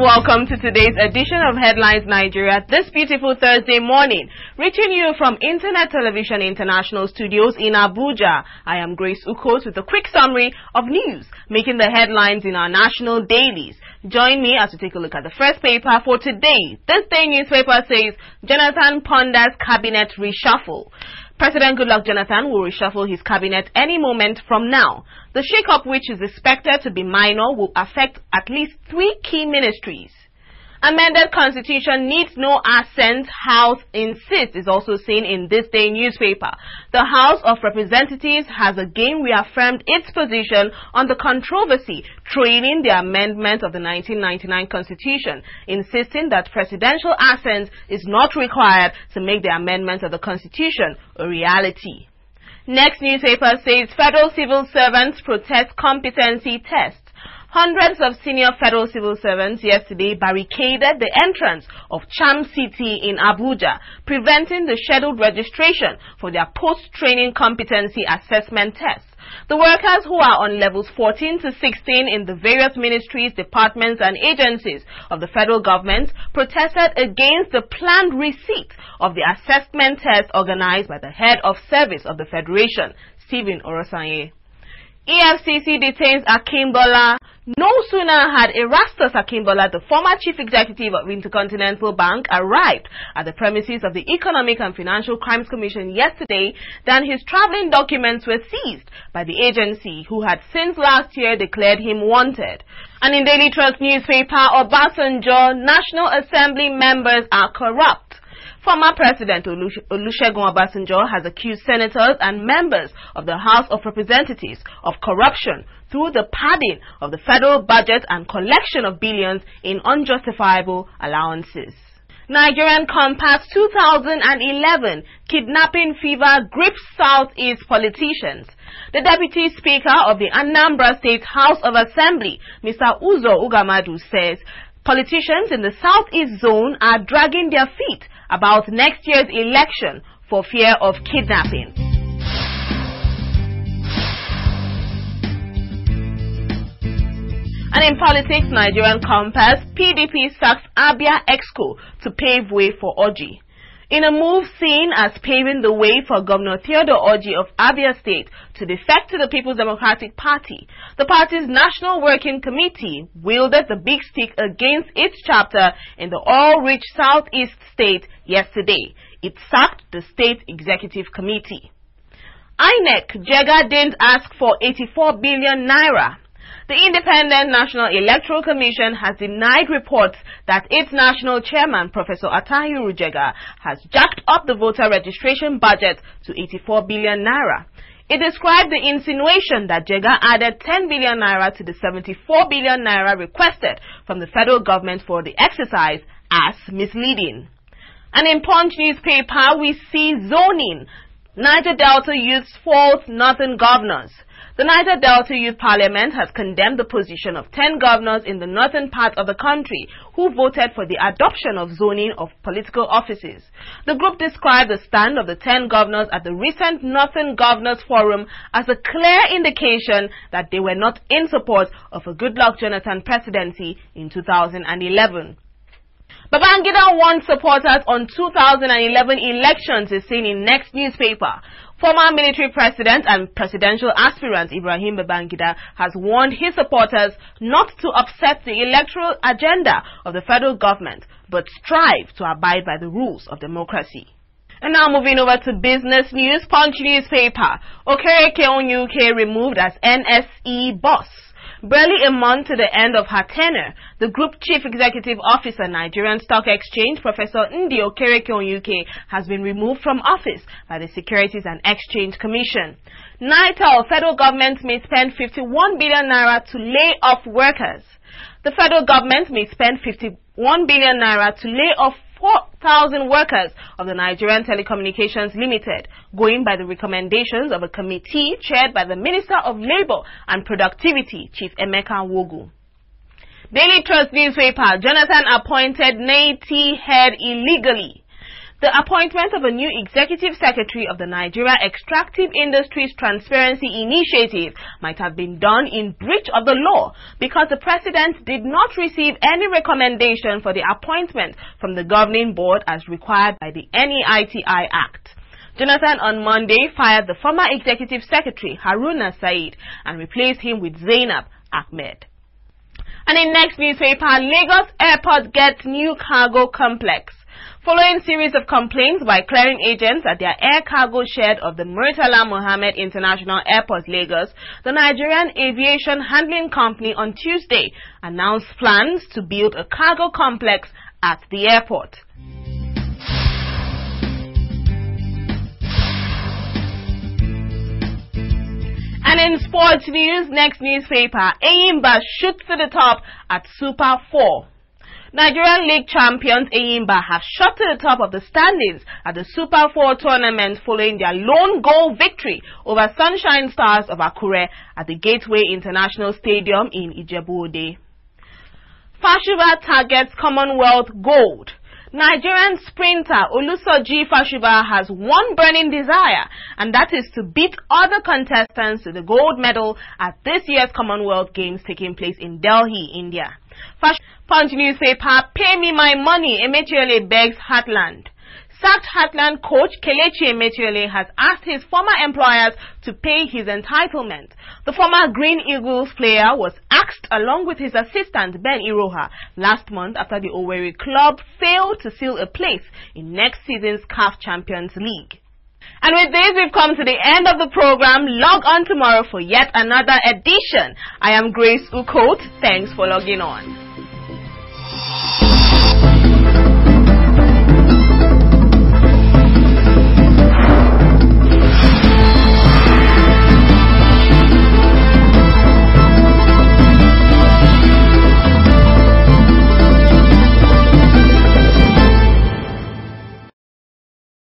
and welcome to today's edition of Headlines Nigeria this beautiful Thursday morning. Reaching you from Internet Television International Studios in Abuja, I am Grace Ukos with a quick summary of news making the headlines in our national dailies. Join me as we take a look at the first paper for today. This day newspaper says, Jonathan ponders cabinet reshuffle. President Goodluck Jonathan will reshuffle his cabinet any moment from now. The shake-up, which is expected to be minor, will affect at least 3 key ministries. Amended constitution needs no assent, House insists, is also seen in this day newspaper. The House of Representatives has again reaffirmed its position on the controversy trailing the amendment of the 1999 constitution, insisting that presidential assent is not required to make the amendment of the constitution a reality. Next newspaper says federal civil servants protest competency test. Hundreds of senior federal civil servants yesterday barricaded the entrance of Cham City in Abuja, preventing the scheduled registration for their post-training competency assessment tests. The workers, who are on levels 14 to 16 in the various ministries, departments and agencies of the federal government, protested against the planned receipt of the assessment test organized by the head of service of the Federation, Stephen Orosanye. EFCC detains Akingbola. No sooner had Erastus Akingbola, the former chief executive of Intercontinental Bank, arrived at the premises of the Economic and Financial Crimes Commission yesterday than his traveling documents were seized by the agency, who had since last year declared him wanted. And in Daily Trust newspaper, Obasanjo, National Assembly members are corrupt. Former President Olusegun Obasanjo has accused senators and members of the House of Representatives of corruption through the padding of the federal budget and collection of billions in unjustifiable allowances. Nigerian Compass 2011, kidnapping fever grips Southeast politicians. The Deputy Speaker of the Anambra State House of Assembly, Mr. Uzo Ugamadu, says politicians in the Southeast zone are dragging their feet about next year's election for fear of kidnapping. And in politics, Nigerian Compass, PDP sacks Abia Exco to pave way for Orji. In a move seen as paving the way for Governor Theodore Orji of Abia State to defect to the People's Democratic Party, the party's National Working Committee wielded the big stick against its chapter in the oil-rich Southeast state yesterday. It sacked the State Executive Committee. INEC, Jega didn't ask for 84 billion naira. The Independent National Electoral Commission has denied reports that its national chairman, Professor Atahiru Jega, has jacked up the voter registration budget to 84 billion naira. It described the insinuation that Jega added 10 billion naira to the 74 billion naira requested from the federal government for the exercise as misleading. And in Punch newspaper, we see zoning. Niger Delta youths fault northern governors. The Niger Delta Youth Parliament has condemned the position of 10 governors in the northern part of the country who voted for the adoption of zoning of political offices. The group described the stand of the 10 governors at the recent Northern Governors Forum as a clear indication that they were not in support of a Goodluck Jonathan presidency in 2011. Babangida warned supporters on 2011 elections is seen in Next newspaper. Former military president and presidential aspirant Ibrahim Babangida has warned his supporters not to upset the electoral agenda of the federal government, but strive to abide by the rules of democracy. And now moving over to business news, Punch newspaper. Okereke Onyuke removed as NSE boss. Barely a month to the end of her tenure, the Group Chief Executive Officer, Nigerian Stock Exchange, Professor Ndi Okereke Onyuke, has been removed from office by the Securities and Exchange Commission. NITAL, federal government may spend 51 billion naira to lay off workers. The federal government may spend 51 billion naira to lay off 4,000 workers of the Nigerian Telecommunications Limited, going by the recommendations of a committee chaired by the Minister of Labour and Productivity, Chief Emeka Wogu. Daily Trust newspaper, Jonathan appointed NAT head illegally. The appointment of a new executive secretary of the Nigeria Extractive Industries Transparency Initiative might have been done in breach of the law because the president did not receive any recommendation for the appointment from the governing board as required by the NEITI Act. Jonathan on Monday fired the former executive secretary Haruna Said and replaced him with Zainab Ahmed. And in next newspaper, Lagos Airport gets new cargo complex. Following series of complaints by clearing agents at their air cargo shed of the Murtala Mohammed International Airport, Lagos, the Nigerian Aviation Handling Company on Tuesday announced plans to build a cargo complex at the airport. And in sports news, next newspaper, Ayimba shoots to the top at Super 4. Nigerian League champions Ayimba have shot to the top of the standings at the Super 4 tournament following their lone goal victory over Sunshine Stars of Akure at the Gateway International Stadium in Ijebu-Ode. Fashuba targets Commonwealth gold. Nigerian sprinter Olusoji Fashuba has one burning desire, and that is to beat other contestants to the gold medal at this year's Commonwealth Games taking place in Delhi, India. Punch newspaper, pay me my money, Emetuele begs Heartland. Sacked Heartland coach Kelechi Emetuele has asked his former employers to pay his entitlement. The former Green Eagles player was axed along with his assistant Ben Iroha last month after the Owerri club failed to seal a place in next season's CAF Champions League. And with this, we've come to the end of the program. Log on tomorrow for yet another edition. I am Grace Ukot. Thanks for logging on.